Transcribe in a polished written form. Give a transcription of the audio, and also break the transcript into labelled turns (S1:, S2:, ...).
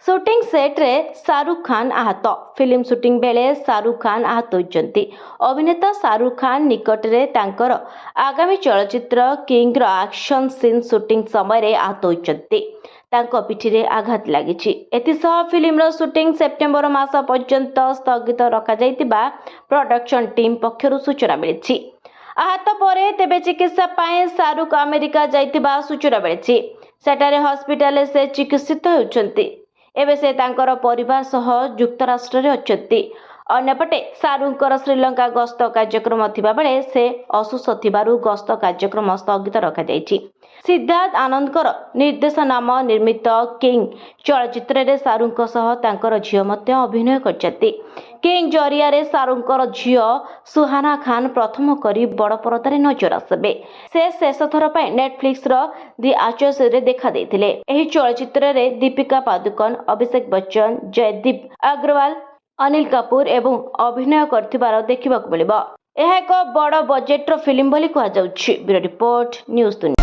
S1: Suiting सेट्रे Shahrukh Khan आहत। Film suiting बेले शाहरुख खान आहत होइचंती। अभिनेता शाहरुख खान निकटरे तांकर आगामी चलचित्र किंग रो एक्शन सीन सुटिंग समय आहत होइचंती। तांको पिठीरे आघात लागिछि। एथिसह फिल्मर सुटिंग सेप्टेम्बर मास पर्यंत स्थगित रखा जाइतिबा प्रोडक्शन टीम पक्षरु सूचना मिलिछि। आहत परे तेबे चिकित्सा पाए शाहरुख अमेरिका जाइतिबा सूचना मिलिछि। सेटारे हॉस्पिटल से चिकित्सित होउचंती। एबे से तांकर परिवार सह युक्तराष्ट्र रे अछंती। अन्यपटे शाहरुखर श्रीलंका गस्त कार्यक्रम थिबा बेले से असुस्थ थिबारु गस्त कार्यक्रम स्थगित रखा जाइछि। सिद्धार्थ आनंदकर निर्देशनाम निर्मित किंग चलचित्र रे शाहरुख सह तांकर झियो मध्य अभिनय करछंती। किंग जरिया रे शाहरुखर झियो सुहाना खान प्रथम करी बड़ परदारे नजर आसबे। से शेष थर पय नेटफ्लिक्स रो दि आचर्स रे देखा देथिले। एही चलचित्र रे दीपिका पादुकोण, अभिषेक बच्चन, जयदीप अग्रवाल, अनिल कपूर एवं अभिनय करथिबार देखिबाक मिलिबो। यह एक बड़ बजेट्र फिल्म बोली कहा जाउछि। ब्यूरो रिपोर्ट, न्यूज दुनिया।